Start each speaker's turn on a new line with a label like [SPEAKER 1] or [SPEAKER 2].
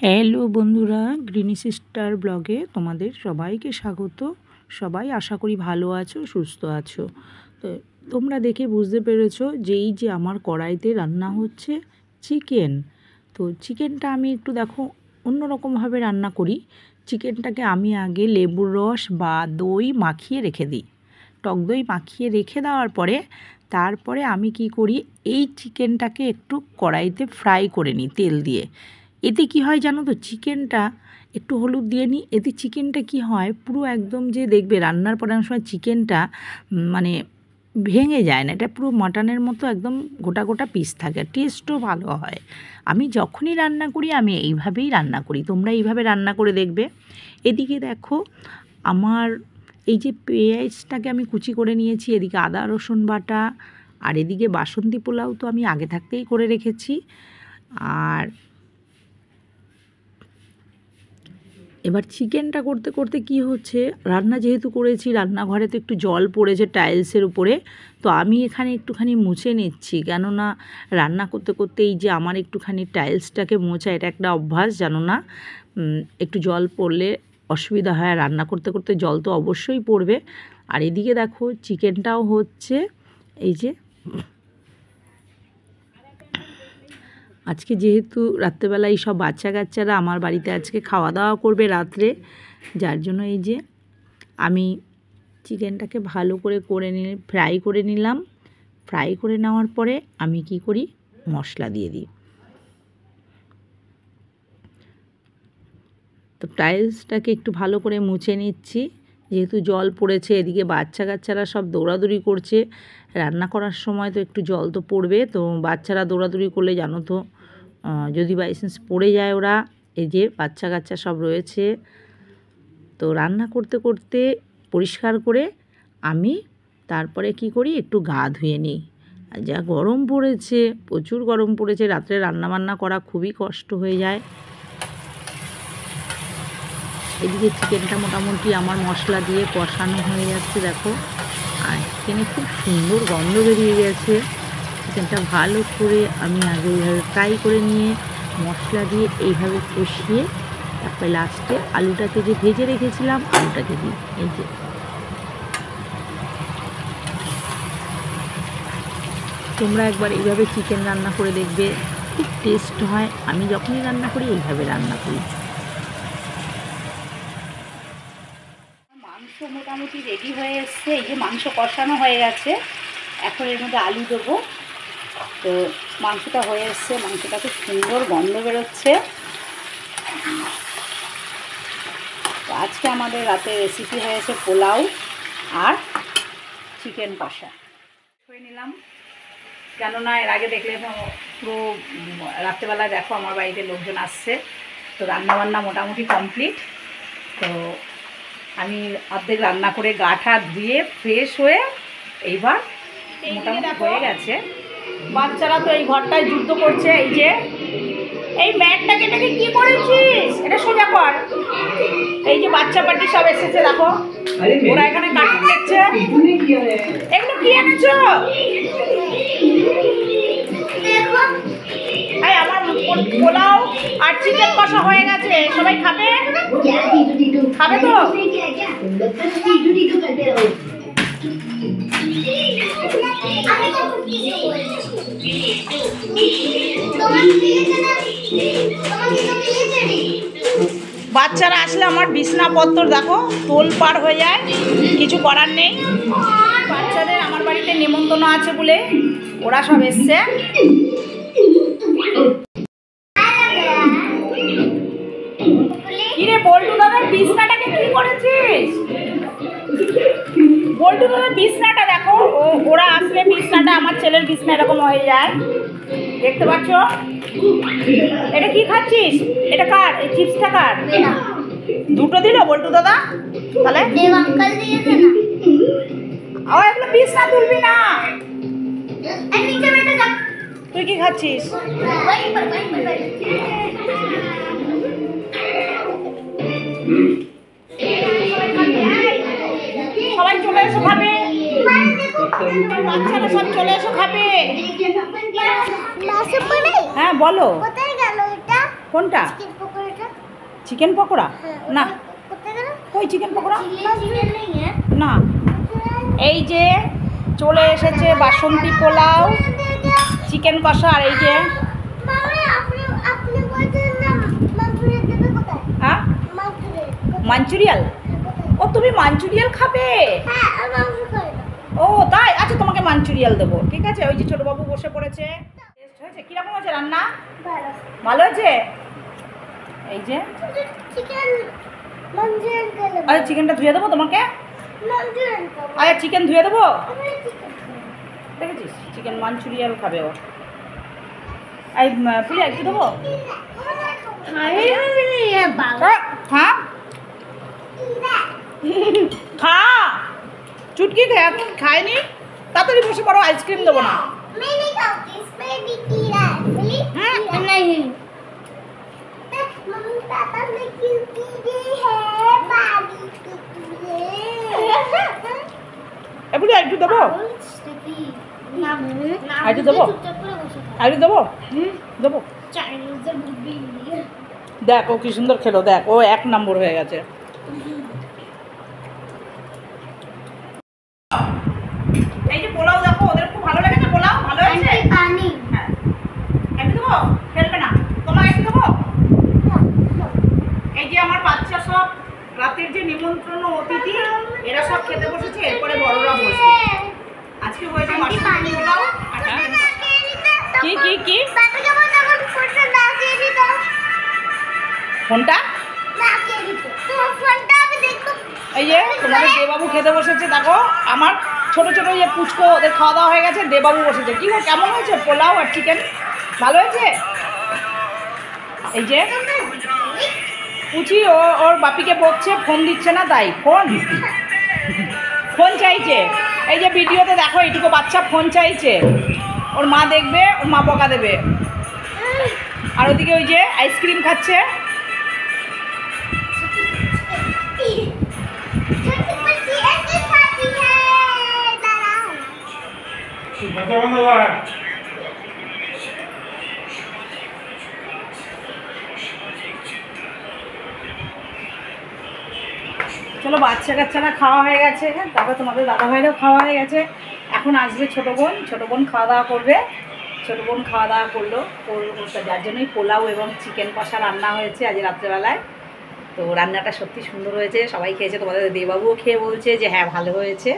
[SPEAKER 1] Hello বন্ধুরা, গ্রিনি sister ব্লগে তোমাদের সবাইকে স্বাগত। সবাই আশা করি ভালো আছো, সুস্থ আছো। তো তোমরা দেখে বুঝতে পেরেছো যে এই যে আমার কড়াইতে রান্না হচ্ছে চিকেন। তো চিকেনটা আমি একটু দেখো অন্যরকমভাবে রান্না করি। চিকেনটাকে আমি আগে লেবুর রস বা দই মাখিয়ে রেখে দিই। টক দই মাখিয়ে রেখে দেওয়ার পরে তারপরে আমি কি করি, এই চিকেনটাকে একটু কড়াইতে ফ্রাই করে নিই তেল দিয়ে। এতে কি হয় জানো তো, চিকেনটা একটু হলুদ দিয়ে নিই। এতে চিকেনটা কি হয়, পুরো একদম যে দেখবে রান্নার পরে অনেক সময় চিকেনটা মানে ভেঙে যায় না, এটা পুরো মাটনের মতো একদম গোটা গোটা পিস থাকে, টেস্টও ভালো হয়। আমি যখনই রান্না করি আমি এইভাবেই রান্না করি, তোমরা এইভাবে রান্না করে দেখবে। এদিকে দেখো আমার এই যে পেঁয়াজটাকে আমি কুচি করে নিয়েছি, এদিকে আদা রসুন বাটা, আর এদিকে বাসন্তী পোলাও তো আমি আগে থাকতেই করে রেখেছি। আর এবার চিকেনটা করতে করতে কি হচ্ছে, রান্না যেহেতু করেছি রান্নাঘরে তো একটু জল পড়েছে টাইলসের উপরে, তো আমি এখানে একটুখানি মুছে নিচ্ছি। কেননা রান্না করতে করতে এই যে আমার একটুখানি টাইলসটাকে মোছা, এটা একটা অভ্যাস জানো না, একটু জল পড়লে অসুবিধা হয়। রান্না করতে করতে জল তো অবশ্যই পড়বে। আর এদিকে দেখো চিকেনটাও হচ্ছে, এই যে আজকে যেহেতু রাত্রেবেলায় সব বাচ্চা কাচ্চারা আমার বাড়িতে আজকে খাওয়া দাওয়া করবে রাত্রে, যার জন্য এই যে আমি চিকেনটাকে ভালো করে ফ্রাই করে নিলাম। ফ্রাই করে নেওয়ার পরে আমি কি করি, মশলা দিয়ে দিই। তো টাইলসটাকে একটু ভালো করে মুছে নিচ্ছি, যেহেতু জল পড়েছে। এদিকে বাচ্চা কাচ্চারা সব দৌড়াদৌড়ি করছে, রান্না করার সময় তো একটু জল তো পড়বে। তো বাচ্চারা দৌড়াদৌড়ি করলে জানো তো, যদি বাই চান্স পড়ে যায় ওরা, এই যে বাচ্চা কাচ্চা সব রয়েছে। তো রান্না করতে করতে পরিষ্কার করে আমি তারপরে কি করি, একটু গা ধুয়ে নিই। আর যা গরম পড়েছে, প্রচুর গরম পড়েছে, রাত্রে রান্নাবান্না করা খুবই কষ্ট হয়ে যায়। এদিকে চিকেনটা মোটামুটি আমার মশলা দিয়ে কষানো হয়ে যাচ্ছে দেখো, আর চিকেনে খুব সুন্দর গন্ধ বেরিয়ে গেছে। চিকেনটা ভালো করে আমি আগে এইভাবে ফ্রাই করে নিয়ে মশলা দিয়ে এইভাবে কষিয়ে তারপরে লাস্টে আলুটাকে যে ভেজে রেখেছিলাম আলুটাকে দিই। এই যে তোমরা একবার এইভাবে চিকেন রান্না করে দেখবে, খুব টেস্ট হয়। আমি যখনই রান্না করি এইভাবে রান্না করি। মাংস মোটামুটি রেডি হয়ে এসছে, এই যে মাংস কষানো হয়ে গেছে। এখন এর মধ্যে আলু দেবো। তো মাংসটা হয়ে এসছে, মাংসটা খুব সুন্দর গন্ধ বেরোচ্ছে। তো আজকে আমাদের রাতে রেসিপি হয়েছে পোলাও আর চিকেন কষা। করে নিলাম, কেননা এর আগে দেখলে পুরো রাত্রেবেলায় দেখো আমার বাড়িতে লোকজন আসছে, তো রান্নাবান্না মোটামুটি কমপ্লিট। তো আমি অর্ধেক রান্না করে গাটা ধুয়ে ফ্রেশ হয়ে এইবার মোটামুটি হয়ে গেছে। বাচ্চারা তো এই ঘরটায় যুদ্ধ করছে। এই যে এই ম্যাটটাকে এটাকে কি করেছিস, এটা সোজা কর। এই যে বাচ্চা পার্টি সব এসেছে দেখো, ওরা এখানে কার্টুন দেখছে। এগুলো কি এনেছো? এই আমার পোলাও আর চিকেন কষা হয়ে গেছে, সবাই খাবে? খাবে তো? বাচ্চারা আসলে আমার বিছনাপত্র দেখো তোল পার হয়ে যায়, কিছু করার নেই। বাচ্চাদের আমার বাড়িতে নেমন্তন্ন আছে বলে ওরা সব এসছে। কিরে বল্টু দাদার বিছনাটাকে কি করেছিস? বল্টু দাদার বিছনাটা দেখো, ওরা আসলে বিছনাটা আমার ছেলের বিছনা এরকম হয়ে যায়, দেখতে পাচ্ছ? এটা কি খাচ্ছিস? এটা কার? এই চিপসটা কার? দুটো দিল বল্টু দাদা? তাহলে এগুলো বিছনা তুলবি না। তুই কি খাচ্ছিস? সবাই চলে এসো খাবে, বাচ্চারা সব চলে এসো খাবে। হ্যাঁ বলো, কোনটা? চিকেন পকোড়া? না, কই চিকেন পকোড়া? না, এই যে চলে এসেছে বাসন্তী পোলাও, চিকেন কষা, আর এই যে হ্যাঁ মাঞ্চুরিয়াল। ও তুমি মাঞ্চুরিয়াল খাবে? ও তাই, আচ্ছা তোমাকে মাঞ্চুরিয়াল দেবো, ঠিক আছে। ওই যে ছোটবাবু বসে পড়েছে। টেস্ট হয়েছে? কিরকম হয়েছে রান্না? ভালো হয়েছে। এই যে আচ্ছা চিকেনটা ধুয়ে দেবো তোমাকে? আচ্ছা চিকেন ধুয়ে দেবো। দেখেছিস চিকেন মাঞ্চুরিয়াল খাবে ও। এই প্রিয়া একটু দেবো? হ্যাঁ খা, চুটকি খায়নি, তাড়াতাড়ি বসে পড়ো, আইসক্রিম দেবো না। একটু দেবো, একটু দেবো, একটু দেবো, দেবো। দেখ ও কি সুন্দর খেলো, দেখ ও 1 নম্বর হয়ে গেছে। এই যে পোলাও দেখো, ওদের খুব ভালো লেগেছে পোলাও, ভালো হয়েছে। হ্যাঁ একটু দেবো, খেলবে না, তোমার একটু দেবো। এই যে আমার বাচ্চা সব রাতের যে নিমন্ত্রণ অতিথি, এরা সব খেতে বসেছে, এরপরে বড়রা বসবে। আজকে হয়েছে মাটন পোলাও। কি কি কি ফোনটা? এই যে তোমাদের দেবাবু খেতে বসেছে, দেখো আমার ছোট ছোট যে পুচকো, ওদের খাওয়া দাওয়া হয়ে গেছে, দেবাবু বসেছে। কি গো কেমন হয়েছে পোলাও আর চিকেন? ভালো হয়েছে। এই যে পুচি ওর বাপিকে বকছে, ফোন দিচ্ছে না, তাই ফোন চাইছে। এই যে ভিডিওতে দেখো এইটুকু বাচ্চা ফোন চাইছে, ওর মা দেখবে, ওর মা বকা দেবে। আর ওদিকে ওই যে আইসক্রিম খাচ্ছে। চলো বাচ্চা কাচ্চারা খাওয়া হয়ে গেছে, তারপর তোমাদের দাদাভাইরাও খাওয়া হয়ে গেছে। এখন আসবে ছোটো বোন খাওয়া দাওয়া করবে। ছোটো বোন খাওয়া দাওয়া করলো, যার জন্যই পোলাও এবং চিকেন কষা রান্না হয়েছে আজ রাত্রেবেলায়। তো রান্নাটা সত্যি সুন্দর হয়েছে, সবাই খেয়েছে, তোমাদের দেবাবুও খেয়ে বলছে যে হ্যাঁ ভালো হয়েছে।